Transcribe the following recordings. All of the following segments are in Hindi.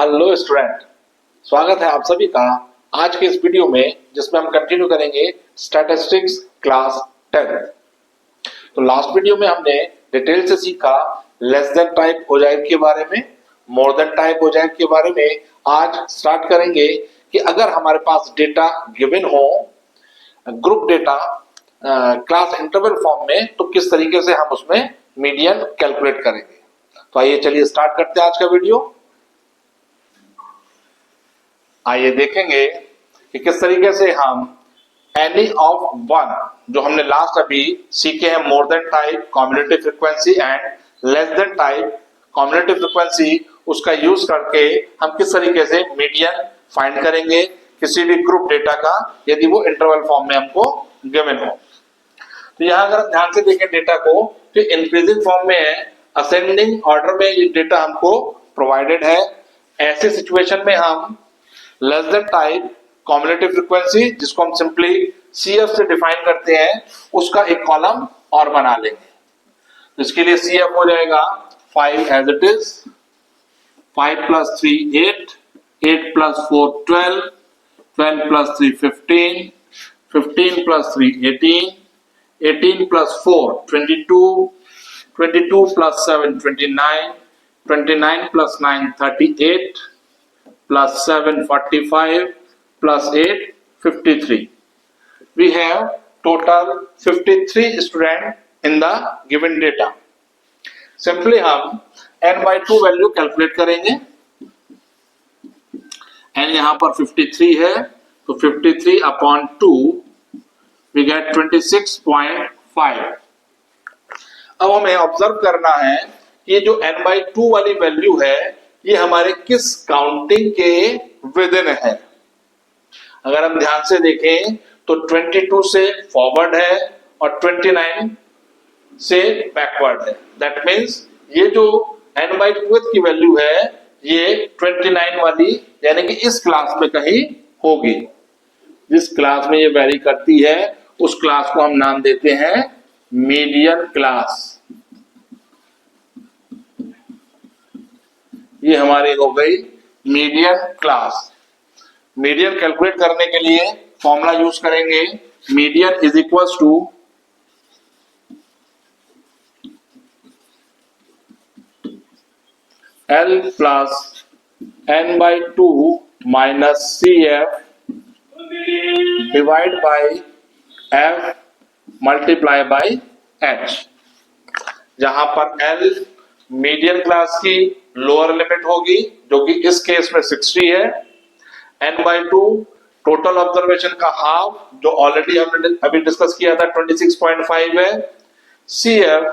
हेलो स्टूडेंट, स्वागत है आप सभी का आज के इस वीडियो में जिसमें हम कंटिन्यू करेंगे स्टैटिस्टिक्स क्लास 10। तो लास्ट वीडियो में हमने डिटेल से सीखा लेस देन टाइप ओजाइव के बारे में, मोर देन टाइप ओजाइव के बारे में। आज स्टार्ट करेंगे कि अगर हमारे पास डेटा गिवन हो, group data class interval form में, तो किस तरीके से हम उसमें मीडियन कैलकुलेट करेंगे। तो आइए चलिए स्टार्ट करते हैं आज का वीडियो। आइए देखेंगे कि किस तरीके से हम एनी ऑफ वन, जो हमने लास्ट अभी सीखे हैं, more than type combinative frequency and less than type combinative frequency, उसका यूज करके हम किस तरीके से मीडियन फाइंड करेंगे किसी भी ग्रुप डेटा का, यदि वो इंटरवल फॉर्म में हमको गिवन हो। तो यहां अगर हम ध्यान से देखें डेटा को, तो इंक्रीजिंग फॉर्म में है, असेंडिंग ऑर्डर में ये डेटा हमको प्रोवाइडेड है। ऐसे सिचुएशन में हम less than type combinative frequency, जिसको हम सिंपली CF से डिफाइन करते हैं, उसका एक कॉलम और बना लेंगे। तो इसके लिए CF हो जाएगा 5 as it is, 5 + 3 8, 8 + 4 12, 12 + 3 15, 15 + 3 18, 18 + 4 22, 22 + 7 29, 29 + 9 38, plus 7 45, plus 8 53. We have total 53 students in the given data. Simply हम n/2 वैल्यू कैलकुलेट करेंगे। n यहां पर 53 है, तो 53/2 we get 26.5। अब हमें ऑब्जर्व करना है कि जो n/2 वाली वैल्यू है, ये हमारे किस काउंटिंग के विद इन है। अगर हम ध्यान से देखें तो 22 से फॉरवर्ड है और 29 से बैकवर्ड है। दैट मीन्स ये जो n/2 की वैल्यू है, ये 29 वाली, यानी कि इस क्लास में कहीं होगी। जिस क्लास में ये वेरी करती है, उस क्लास को हम नाम देते हैं मीडियन क्लास। ये हमारी हो गई मीडियन क्लास। मीडियन कैलकुलेट करने के लिए फॉर्मूला यूज करेंगे, median is equal to L plus n/2 minus CF divide by F multiply by H, जहां पर L मीडियन क्लास की लोअर लिमिट होगी, जो कि इस केस में 60 है। n/2 टोटल ऑब्जर्वेशन का हाफ, जो ऑलरेडी हमने अभी डिस्कस किया था, 26.5 है। CF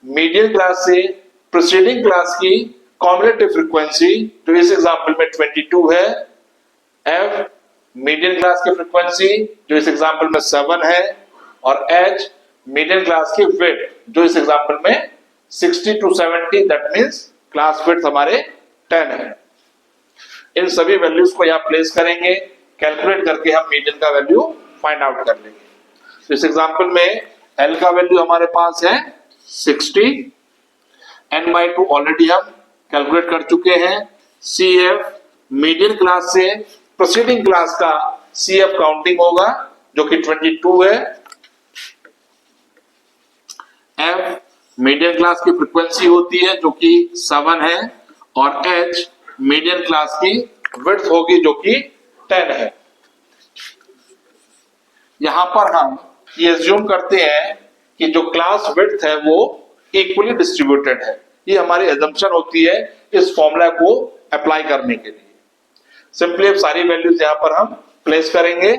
मीडियन क्लास से प्रीसीडिंग क्लास की कॉम्बिनेटिव फ्रीक्वेंसी, जो इस एग्जांपल में 22 है। F मीडियन क्लास की फ्रीक्वेंसी, जो इस एग्जांपल में 7 है। और H मीडियन क्लास की विड्थ, जो इस एग्जांपल में 60 to 70, that means class width हमारे 10 है। इन सभी वैल्यूज को यहाँ प्लेस करेंगे, कैलकुलेट करके हम मीडियन का वैल्यू फाइंड आउट कर लेंगे। तो इस एग्जांपल में L का वैल्यू हमारे पास है 60, n/2 ऑलरेडी हम कैलकुलेट कर चुके हैं। CF मीडियन क्लास से प्रोसीडिंग क्लास का CF काउंटिंग होगा, जो कि 22 है। F मीडियन क्लास की फ्रीक्वेंसी होती है, जो कि 7 है। और H मीडियन क्लास की विड्थ होगी, जो कि 10 है। यहां पर हम ये अज्यूम करते हैं कि जो क्लास विड्थ है वो इक्वली डिस्ट्रीब्यूटेड है। ये हमारी अजम्पशन होती है इस फॉर्मूला को अप्लाई करने के लिए। सिंपली अब सारी वैल्यूज यहां पर हम प्लेस करेंगे।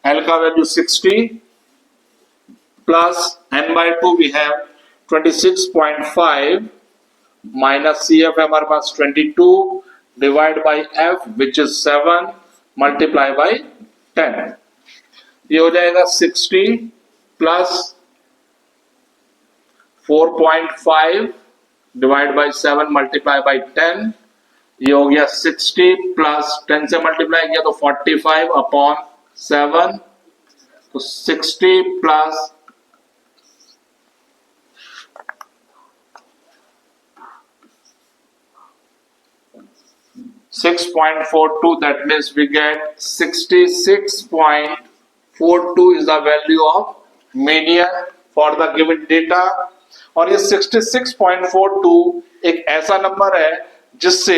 L का वैल्यू 60 प्लस n/2 we have 26.5 minus CF है हमारे पास 22 divide by F which is 7 multiply by 10। ये हो जाएगा 60 plus 4.5 divide by 7 multiply by 10। ये हो गया 60 प्लस 10 से मल्टीप्लाई किया तो 45/7, तो 60 plus 60 6.42, that means we get 66.42 is the value of median for the given data। और ये 66.42 एक ऐसा नंबर है जिससे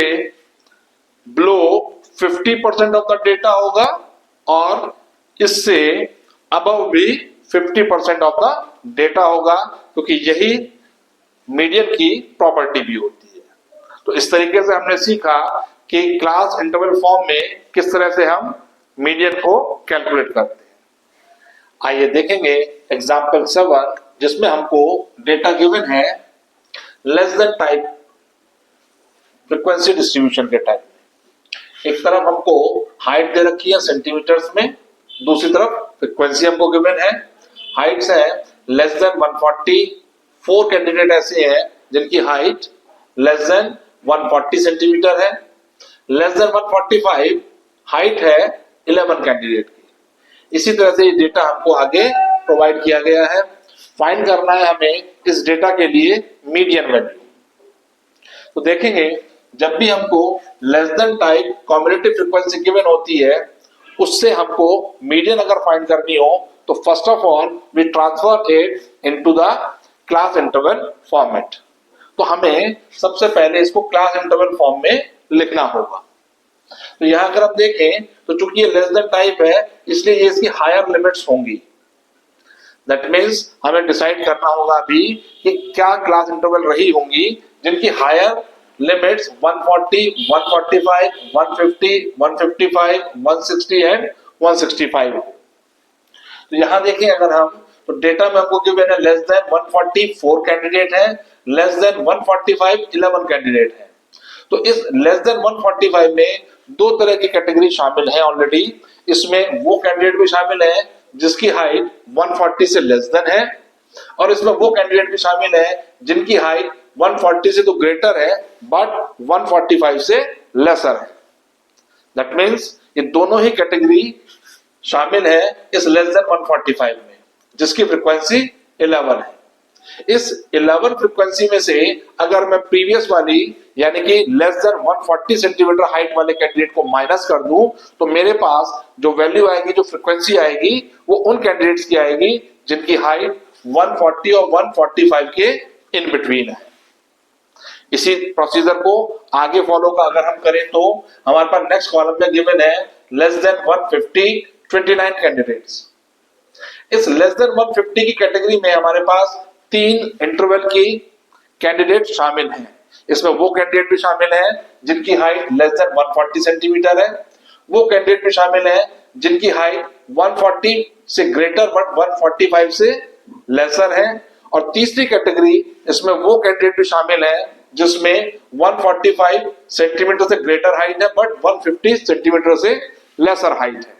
बिलो 50% ऑफ द डेटा होगा और इससे अबव भी 50% ऑफ द डेटा होगा, क्योंकि यही मीडियन की प्रॉपर्टी भी होती है। तो इस तरीके से हमने सीखा कि क्लास इंटरवल फॉर्म में किस तरह से हम मीडियन को कैलकुलेट करते हैं। आइए देखेंगे एग्जांपल 7, जिसमें हमको डेटा गिवन है less than type frequency distribution के टाइप में। एक तरफ हमको हाइट दे रखी है सेंटीमीटर्स में, दूसरी तरफ फ्रीक्वेंसी हमको गिवन है। हाइट्स है लेस देन 140, 4 कैंडिडेट ऐसे हैं जिनकी हाइट लेस देन 140 सेंटीमीटर है। लेस देन 145 हाइट है 11 कैंडिडेट की। इसी तरह से ये डेटा हमको आगे प्रोवाइड किया गया है। फाइंड करना है हमें इस डेटा के लिए मीडियन वैल्यू। तो देखेंगे जब भी हमको less than type combinative frequency given होती है, उससे हमको मीडियन अगर फाइंड करनी हो तो first of all we transfer it into the class interval format. तो हमें सबसे पहले इसको क्लास इंटरवल फॉर्म में लिखना होगा। तो यहां अगर हम देखें तो चूंकि ये लेस देन टाइप है, इसलिए ये इसकी हायर लिमिट्स होंगी। दैट मीन्स हमें डिसाइड करना होगा अभी कि क्या क्लास इंटरवल रही होंगी जिनकी हायर लिमिट्स 140, 145, 150, 155, 160 एंड 165 हो। तो यहां देखें अगर हम तो डेटा में हमको गिवन है लेस देन 144 कैंडिडेट है, लेस देन 145 11 कैंडिडेट है। तो इस लेस देन 145 में दो तरह की कैटेगरी शामिल है ऑलरेडी। इसमें वो कैंडिडेट भी शामिल है जिसकी हाइट 140 से लेस देन है, और इसमें वो कैंडिडेट भी शामिल है जिनकी हाइट 140 से तो ग्रेटर है बट 145 से लेसर है। दैट मीन्स ये दोनों ही कैटेगरी शामिल है इस लेस देन 145 में, जिसकी फ्रीक्वेंसी 11 है। इस 11 फ्रीक्वेंसी में से अगर मैं प्रीवियस वाली यानी कि लेस देन 140 सेंटीमीटर हाइट वाले कैंडिडेट को माइनस कर दूं तो मेरे पास जो वैल्यू आएगी, जो फ्रीक्वेंसी आएगी, वो उन कैंडिडेट्स की आएगी जिनकी हाइट 140 और 145 के इन बिटवीन है। इसी प्रोसीजर को आगे फॉलो का अगर हम करें तो हमारे पास नेक्स्ट कॉलम में गिवन है लेस देन 150 29 कैंडिडेट्स। इस लेस देन 150 की कैटेगरी में हमारे पास 3 इंटरवल की कैंडिडेट शामिल हैं। इसमें वो कैंडिडेट भी शामिल हैं जिनकी हाइट लेस देन 140 सेंटीमीटर है, वो कैंडिडेट भी शामिल हैं जिनकी हाइट 140 से ग्रेटर बट 145 से लेसर है, और तीसरी कैटेगरी इसमें वो कैंडिडेट भी शामिल है जिसमें 145 सेंटीमीटर से ग्रेटर हाइट है बट 150 सेंटीमीटर से लेसर हाइट है।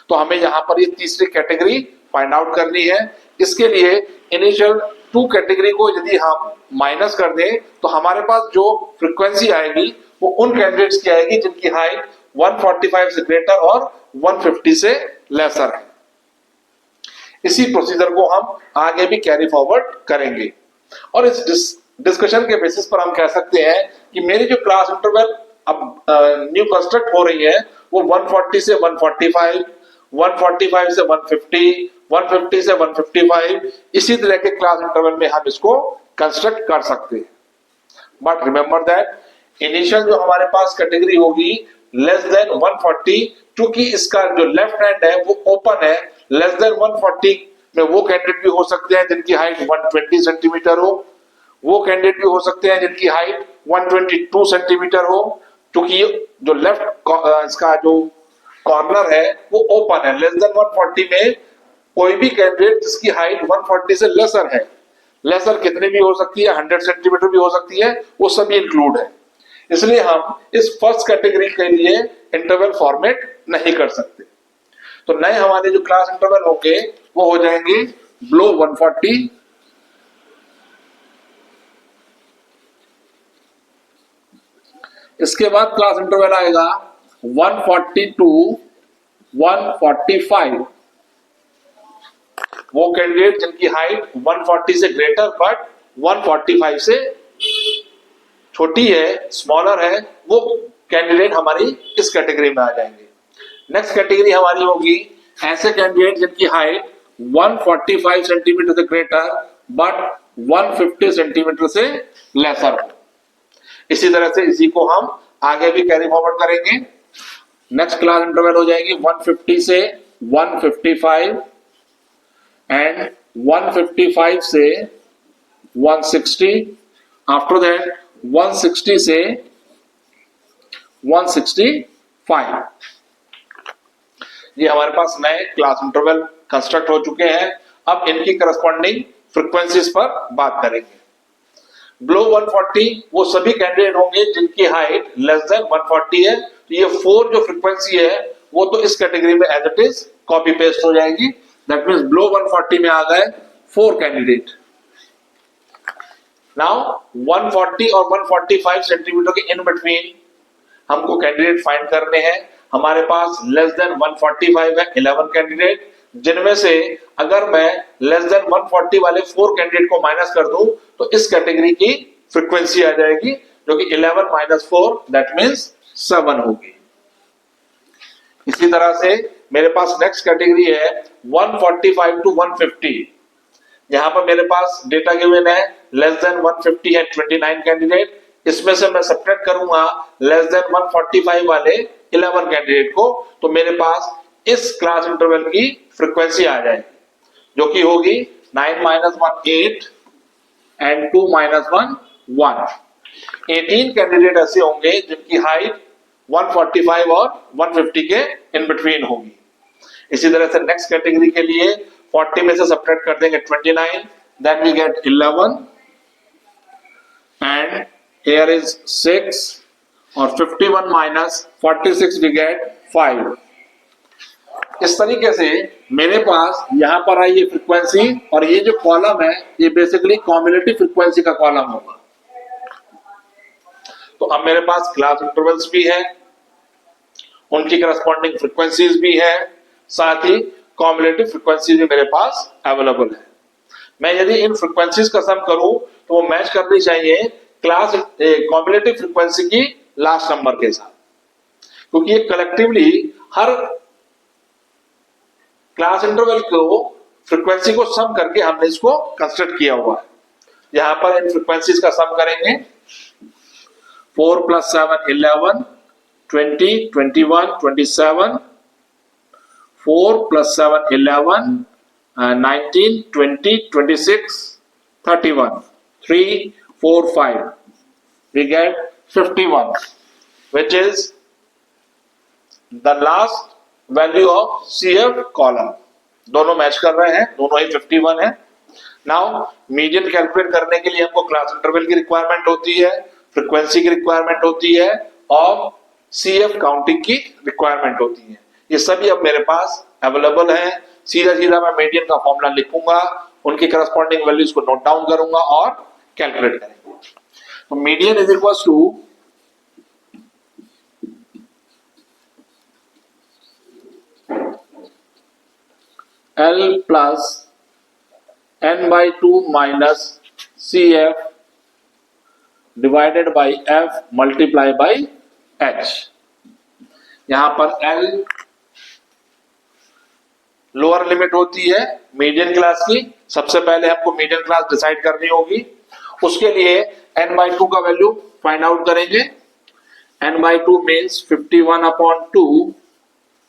तो हमें यहाँ पर ये तीसरी कैटेगरी फाइंड आउट करनी है। इसके लिए इनिशियल 2 कैटेगरी को यदि हम माइनस कर दें तो हमारे पास जो फ्रीक्वेंसी आएगी वो उन कैंडिडेट्स की आएगी जिनकी हाइट 145 से ग्रेटर और 150 से लेसर है। इसी प्रोसीजर को हम आगे भी कैरी फॉरवर्ड करेंगे, और इस डिस्कशन के बेसिस पर हम कह सकते हैं कि मेरी जो क्लास इंटरवल अब न्यू कंस्ट्रक्ट हो रही है वो 140 से 145, 145 से 150, 150 से 155, इसी तरह के क्लास इंटरवल में हम इसको कंस्ट्रक्ट कर सकते हैं। बट रिमेंबर दैट इनिशियल जो हमारे पास कैटेगरी होगी लेस देन 140, क्योंकि इसका जो लेफ्ट हैंड है वो ओपन है, लेस देन 140 में वो कैंडिडेट भी हो सकते हैं जिनकी हाइट 120 सेंटीमीटर हो, वो कैंडिडेट भी हो सकते हैं जिनकी हाइट 122 सेंटीमीटर हो, क्योंकि जो लेफ्ट इसका जो कॉर्नर है वो ओपन है। लेस देन 140 में कोई भी कैंडिडेट जिसकी हाइट 140 से लेसर है, लेसर कितने भी हो सकती है, 100 सेंटीमीटर भी हो सकती है, वो सभी इंक्लूड है। इसलिए हम इस फर्स्ट कैटेगरी के लिए इंटरवल फॉर्मेट नहीं कर सकते। तो नए हमारे जो क्लास इंटरवल होंगे वो हो जाएंगे बिलो 140, इसके बाद क्लास इंटरवल आएगा 140 टू 145, वो कैंडिडेट जिनकी हाइट 140 से ग्रेटर बट 145 से छोटी है, स्मॉलर है, वो कैंडिडेट हमारी इस कैटेगरी में आ जाएंगे। नेक्स्ट कैटेगरी हमारी होगी ऐसे कैंडिडेट जिनकी हाइट 145 सेंटीमीटर से ग्रेटर बट 150 सेंटीमीटर से लेसर हो। इसी तरह से इसी को हम आगे भी कैरी फॉरवर्ड करेंगे। नेक्स्ट क्लास इंटरवल हो जाएगी 150 से 155 एंड 155 से 160, आफ्टर दैट 160 से 165। ये हमारे पास नए क्लास इंटरवल कंस्ट्रक्ट हो चुके हैं। अब इनकी करस्पॉन्डिंग फ्रीक्वेंसीज पर बात करेंगे। बिलो 140 वो सभी कैंडिडेट होंगे जिनकी हाइट लेस देन 140 है। तो ये 4 जो फ्रीक्वेंसी है वो तो इस कैटेगरी में as it is copy paste हो जाएगी। दैट मींस बिलो 140 में आ गए 4 कैंडिडेट। नाउ 140 और 145 सेंटीमीटर के इन बिटवीन हमको कैंडिडेट फाइंड करने हैं। हमारे पास लेस देन 145 है 11 कैंडिडेट, जिनमें से अगर मैं लेस देन 140 वाले 4 कैंडिडेट को माइनस कर दूं तो इस कैटेगरी की फ्रीक्वेंसी आ जाएगी जो कि 11 माइनस 4 दैट मींस 7 होगी। इसी तरह से मेरे पास नेक्स्ट कैटेगरी है 145 टू 150। यहां पर मेरे पास डेटा गिवन है लेस देन 150 है 29 कैंडिडेट। इसमें से मैं सब्ट्रैक्ट करूंगा लेस देन 145 वाले 11 कैंडिडेट को, तो मेरे पास इस क्लास इंटरवल की फ्रीक्वेंसी आ जाएगी जो कि होगी 9 माइनस 1 8 एंड 2 माइनस 1 1। 18 कैंडिडेट ऐसे होंगे जिनकी हाइट 145 और 150 के इन बिटवीन होगी। इसी तरह से नेक्स्ट कैटेगरी के लिए 40 में से सब्ट्रैक्ट कर देंगे 29, then we get 11 and here is 6 और 51 minus 46 we get 5। इस तरीके से मेरे पास यहां पर आई ये फ्रीक्वेंसी और ये जो कॉलम है ये बेसिकली कॉम्युलेटिव फ्रीक्वेंसी का कॉलम होगा। तो अब मेरे पास क्लास इंटरवल्स भी है, उनकी करस्पॉन्डिंग फ्रीक्वेंसीज भी है, साथ ही कॉम्युलेटिव फ्रीक्वेंसी भी मेरे पास अवेलेबल है। मैं यदि इन फ्रीक्वेंसीज का सम करूं तो वो मैच करनी चाहिए क्लास कॉम्युलेटिव फ्रीक्वेंसी की लास्ट नंबर के साथ, क्योंकि ये कलेक्टिवली हर क्लास इंटरवल को फ्रीक्वेंसी को सम करके हमने इसको कंस्ट्रक्ट किया हुआ है। यहां पर इन फ्रीक्वेंसीज का सम करेंगे 4 + 7 11 20 21 27 4 + 7 11 19 20 26 31 3 4 5 we get 51, which is the last value of CF column। दोनों मैच कर रहे हैं, दोनों ही 51 है। नाउ मीडियन कैलकुलेट करने के लिए हमको क्लास इंटरवल की रिक्वायरमेंट होती है, फ्रीक्वेंसी की रिक्वायरमेंट होती है और CF काउंटिंग की रिक्वायरमेंट होती है। ये सभी अब मेरे पास अवेलेबल है। सीधा सीधा मैं मीडियन का फॉर्मूला लिखूंगा, उनकी करस्पॉन्डिंग वैल्यूज को नोट डाउन करूंगा और कैलकुलेट करेंगे। तो median is equal to L plus n/2 minus CF divided by F multiply by H। यहां पर L लोअर लिमिट होती है मीडियन क्लास की। सबसे पहले हमको मीडियन क्लास डिसाइड करनी होगी, उसके लिए n/2 का वैल्यू फाइंड आउट करेंगे। n/2 means 51/2,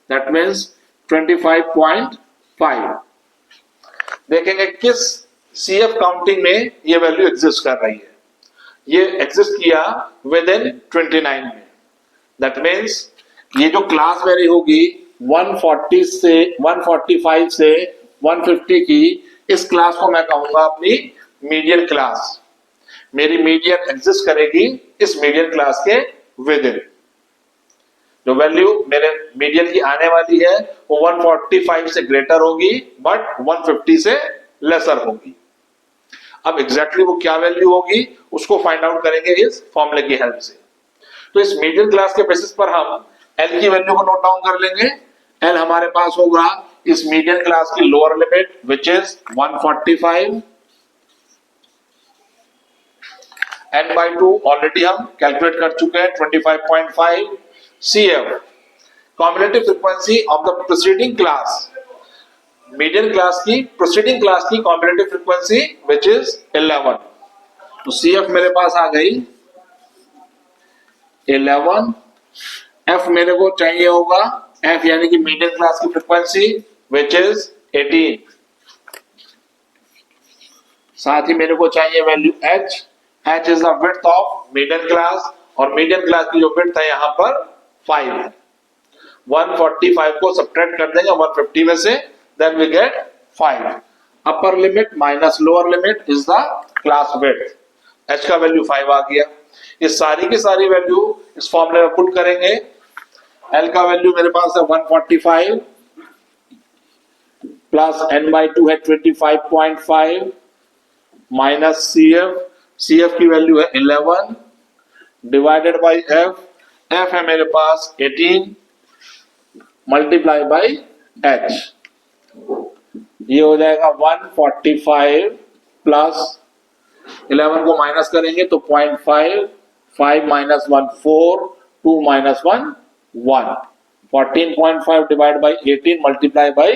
that means 25.5। देखेंगे किस CF काउंटिंग में ये वैल्यू एग्जिस्ट कर रही है। ये एग्जिस्ट किया विद इन 29 में, दैट मीन्स ये जो क्लास वैल्यू होगी 140 से 145 से 150 की, इस क्लास को मैं कहूंगा अपनी मीडियन क्लास। मेरी मीडियन एग्जिस्ट करेगी इस मीडियन क्लास के विद इन। जो वैल्यू मेरे मीडियन की आने वाली है वो 145 से ग्रेटर होगी बट 150 से लेसर होगी। अब एग्जैक्टली वो क्या वैल्यू होगी उसको फाइंड आउट करेंगे इस फॉर्मूले की हेल्प से। तो इस मीडियन क्लास के बेसिस पर हम L की वैल्यू को नोट डाउन कर लेंगे। L हमारे पास होगा इस मीडियन क्लास की lower limit which is 145 n by 2 already हम कैलकुलेट कर चुके हैं 25.5 CF combinative frequency of the preceding class median class की प्रीसीडिंग क्लास की कॉम्बिनेटिव फ्रीक्वेंसी विच इज 11 तो CF मेरे पास आ गई 11 F मेरे को चाहिए होगा F यानी कि मीडियन क्लास की फ्रीक्वेंसी विच इज 18 साथ ही मेरे को चाहिए value H is the width of median class और मीडियन क्लास की जो विड्थ है यहां पर 5 है 145 को सब्ट्रैक्ट कर देंगे 150 में से then we get 5 upper limit minus lower limit is the class width H का वैल्यू 5 आ गया ये सारी की सारी वैल्यू इस फॉर्मूले में पुट करेंगे L का वैल्यू मेरे पास है 145 प्लस n by 2 है 25.5 माइनस CF की वैल्यू है 11 डिवाइडेड बाय F है मेरे पास 18 मल्टीप्लाई बाय H ये हो जाएगा 145 प्लस 11 को माइनस करेंगे तो 0.5 5 minus 1 4 2 minus 1 1 14.5 divide by 18 multiply by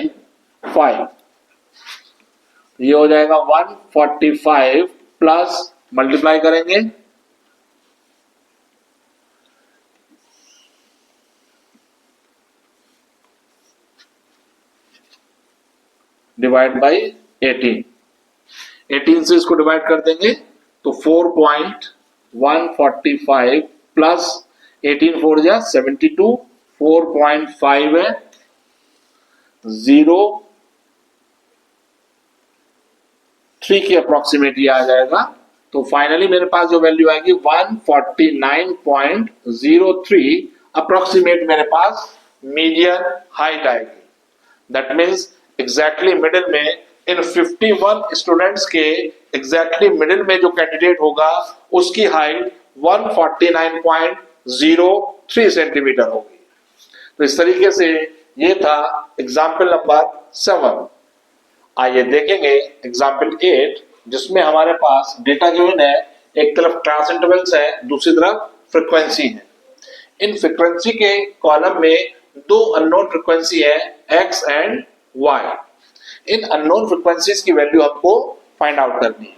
5 ये हो जाएगा 145 प्लस मल्टीप्लाई करेंगे डिवाइड बाय 18 से इसको डिवाइड कर देंगे तो 4.145 प्लस 18 4 जा 72 4.5 है 0.3 की अप्रोक्सीमेटली आ जाएगा तो फाइनली मेरे पास जो वैल्यू आएगी 149.03 अप्रोक्सीमेट मेरे पास मीडियन हाइट आएगी दैट मीन्स एग्जैक्टली मिडिल में इन 51 स्टूडेंट्स के एग्जैक्टली मिडिल में जो कैंडिडेट होगा उसकी हाइट 149.03 सेंटीमीटर होगी तो इस तरीके से ये था एग्जाम्पल नंबर 7 आइए देखेंगे एग्जाम्पल 8 जिसमें हमारे पास डेटा गिवन है एक तरफ क्लास इंटरवल्स है दूसरी तरफ फ्रीक्वेंसी है इन फ्रीक्वेंसी के कॉलम में दो अननोन फ्रीक्वेंसी है x and y in unknown frequencies की वैल्यू हमको फाइंड आउट करनी है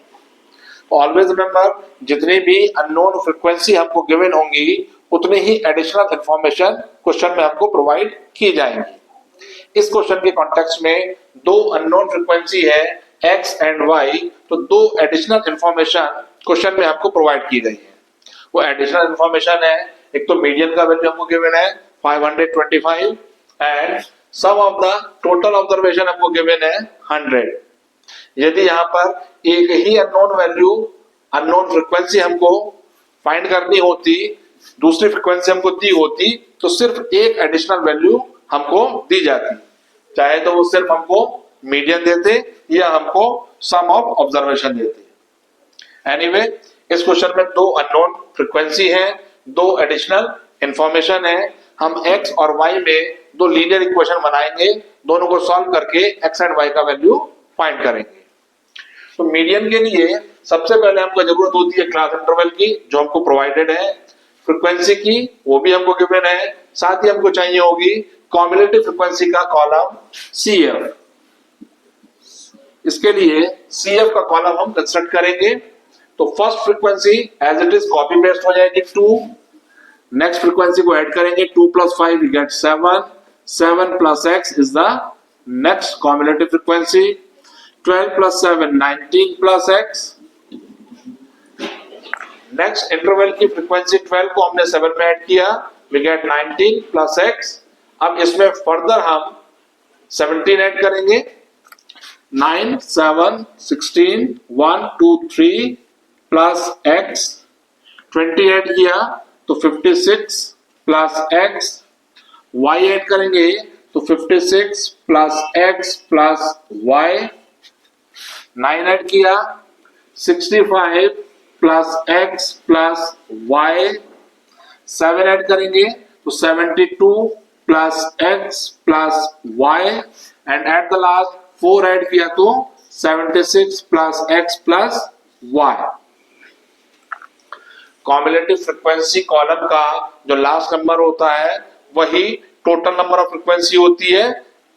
ऑलवेज रिमेंबर जितनी भी अननोन फ्रीक्वेंसी हमको गिवन होंगी उतनी ही एडिशनल इंफॉर्मेशन क्वेश्चन में हमको प्रोवाइड की जाएंगी इस क्वेश्चन के कॉन्टेक्स्ट में दो अननोन फ्रीक्वेंसी है x एंड y तो दो एडिशनल इंफॉर्मेशन क्वेश्चन में आपको प्रोवाइड की गई है वो एडिशनल इंफॉर्मेशन है एक तो मीडियन का वैल्यू हमको गिवन है 525 and sum of the total observation हमको गिवन है 100 यदि यहाँ पर एक ही अननोन वैल्यू अननोन फ्रीक्वेंसी हमको फाइंड करनी होती दूसरी फ्रीक्वेंसी हमको दी होती तो सिर्फ एक एडिशनल वैल्यू हमको दी जाती चाहे तो वो सिर्फ हमको मीडियन देते या हमको सम ऑफ ऑब्जर्वेशन देते एनीवे इस क्वेश्चन में दो अननोन फ्रीक्वेंसी है दो एडिशनल इंफॉर्मेशन है हम x और y में दो लीनियर इक्वेशन बनाएंगे दोनों को सॉल्व करके x एंड y का वैल्यू फाइंड करेंगे तो मीडियन के लिए सबसे पहले हमको जरूरत होती है क्लास इंटरवल की जो हमको प्रोवाइडेड है फ्रीक्वेंसी की वो भी हमको गिवन है साथ ही हमको चाहिए होगी कॉम्बिनेटिव फ्रीक्वेंसी का कॉलम CF इसके लिए CF का कॉलम हम कंस्ट्रक्ट करेंगे तो first frequency as it is copy paste हो जाएगी 2 नेक्स्ट फ्रीक्वेंसी को ऐड करेंगे 2 + 5 we get 7 7 + x is the next combinative frequency 12 + 7 19 + x next interval की फ्रीक्वेंसी 12 को हमने 7 में ऐड किया वी गेट 19 + x अब इसमें फर्दर हम 17 ऐड करेंगे 9 7 16 1 2 3 प्लस x 20 ऐड किया तो 56 प्लस x y ऐड करेंगे तो 56 plus x plus y 9 add किया 65 plus x plus y 7 add करेंगे तो 72 plus x plus y and at the last 4 add किया तो 76 plus x plus y cumulative frequency column का जो लास्ट नंबर होता है वही टोटल नंबर ऑफ फ्रीक्वेंसी होती है।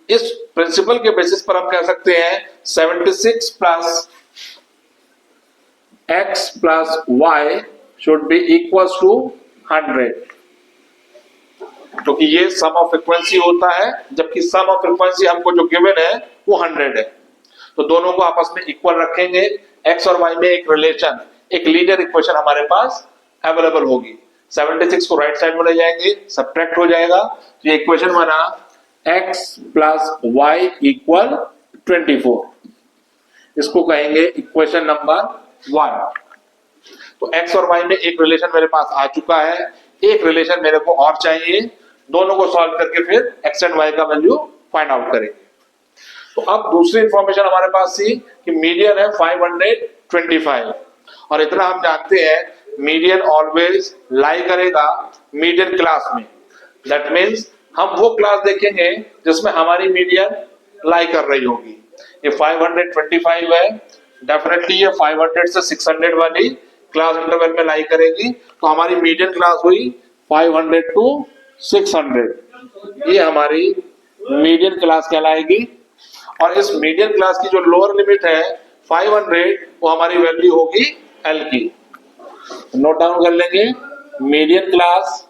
इस प्रिंसिपल के बेसिस पर हम कह सकते हैं 76 plus x plus y should be equal to 100, क्योंकि ये सम ऑफ फ्रीक्वेंसी होता है, जबकि सम ऑफ फ्रीक्वेंसी हमको जो गिवन है वो 100 है। तो दोनों को आपस में इक्वल रखेंगे, x और y में एक रिलेशन, एक लीनियर इक्वेशन हमारे पास अवेलेबल होगी। 76 को राइट साइड में ले जाएंगे, सब्ट्रैक्ट हो जाएगा, तो ये इक्वेशन बना x प्लस y इक्वल 24। इसको कहेंगे इक्वेशन नंबर 1। तो x और y में एक रिलेशन मेरे पास आ चुका है, एक रिलेशन मेरे को और चाहिए, दोनों को सॉल्व करके फिर x एंड y का वैल्यू फाइंड आउट करेंगे। तो अब दूसरी इंफॉर्मेशन हमारे पास थी कि मीडियन है 525, और इतना हम जानते हैं मीडियन ऑलवेज लाई करेगा मीडियन क्लास में। दैट मीन्स हम वो क्लास देखेंगे जिसमें हमारी मीडियन लाई कर रही होगी। ये 525 है, डेफिनेटली ये 500 से 600 वाली क्लास इंटरवल में लाई करेगी, तो हमारी मीडियन क्लास हुई 500 टू 600। ये हमारी मीडियन क्लास कहलाएगी, और इस मीडियन क्लास की जो लोअर लिमिट है 500, वो हमारी वैल्यू होगी L की। नोट डाउन कर लेंगे, मीडियन क्लास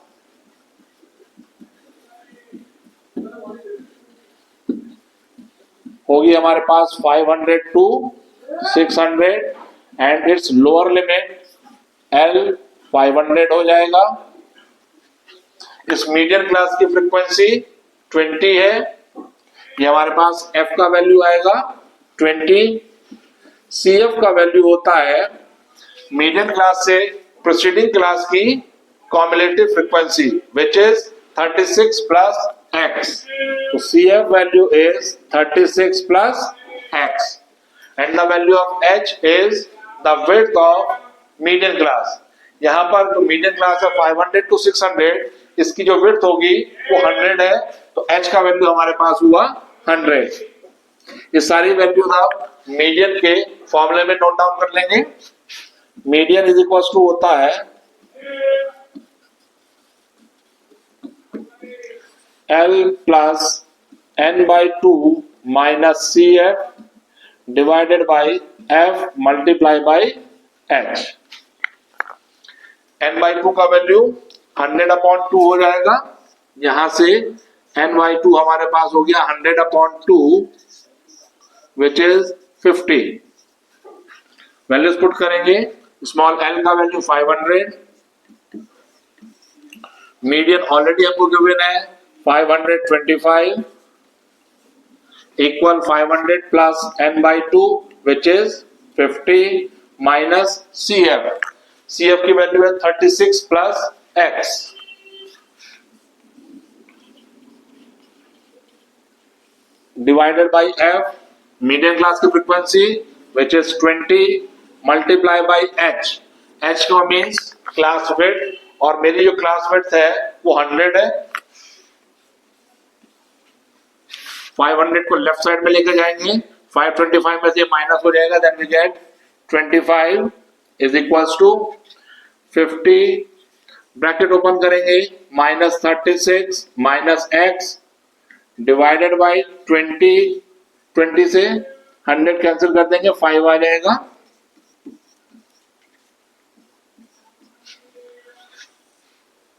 होगी हमारे पास 500 to 600 and its lower limit L 500 हो जाएगा। इस मीडियन क्लास की फ्रीक्वेंसी 20 है, ये हमारे पास f का वैल्यू आएगा 20। CF का वैल्यू होता है मीडियन क्लास से प्रीसीडिंग क्लास की cumulative frequency which is 36 plus x। तो CF value is 36 plus x and the value of h is the width of median class. यहाँ पर जो मीडियन क्लास है 500 टू 600, इसकी जो विड्थ होगी वो 100 है, तो h का वैल्यू हमारे पास हुआ 100। ये सारी वैल्यूज आप मीडियन के फॉर्मूले में नोट डाउन कर लेंगे। मीडियन इज इक्वल टू होता है L plus n/2 minus CF divided by F multiply by H। n/2 का वैल्यू 100/2 हो जाएगा, यहां से n/2 हमारे पास हो गया 100/2 विच इज 50। वैल्यूज पुट करेंगे, स्मॉल l का वैल्यू 500, मीडियन ऑलरेडी हमको गिवन है 525 equal 500 plus n/2 which is 50 minus CF। CF की वैल्यू है 36 plus x divided by F median class की frequency which is 20 multiply by H। H का मीन्स क्लास विड्थ, और मेरी जो क्लास विड्थ है वो 100 है। 500 को लेफ्ट साइड में लेकर जाएंगे, 525 में से माइनस हो जाएगा, then we get 25 is equals to 50, bracket open करेंगे, minus 36 minus x divided by 20, 20 से 100 कैंसिल कर देंगे, 5 आ जाएगा।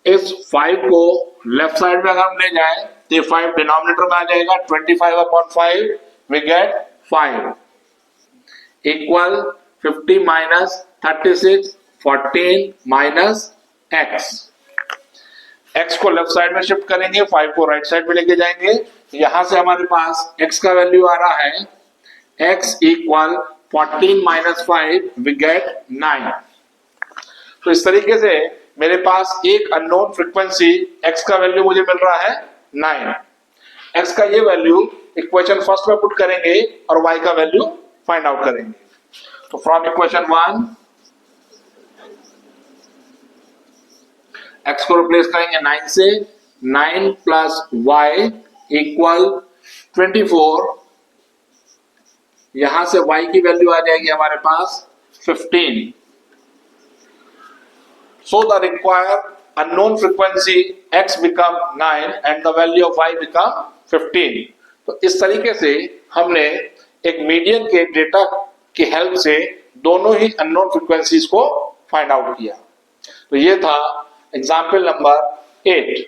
इस 5 को लेफ्ट साइड में अगर हम ले जाएं तो 5 डिनोमिनेटर में आ जाएगा, 25/5 we get 5 equal 50 minus 36 14 minus x। x को लेफ्ट साइड में शिफ्ट करेंगे, 5 को राइट साइड में लेके जाएंगे, यहां से हमारे पास x का वैल्यू आ रहा है x equal 14 minus 5 we get 9। तो इस तरीके से मेरे पास एक अननोन फ्रीक्वेंसी x का वैल्यू मुझे मिल रहा है 9। x का ये वैल्यू इक्वेशन फर्स्ट में पुट करेंगे और y का वैल्यू फाइंड आउट करेंगे। तो फ्रॉम इक्वेशन 1 x को रिप्लेस करेंगे 9 से, 9 प्लस y इक्वल 24, यहां से y की वैल्यू आ जाएगी हमारे पास 15। So the required unknown frequency x become 9 and the value of y become 15. तो इस तरीके से हमने एक मीडियन के डेटा की हेल्प से दोनों ही अननोन फ्रीक्वेंसीज को फाइंड आउट किया। तो ये था एग्जाम्पल नंबर 8।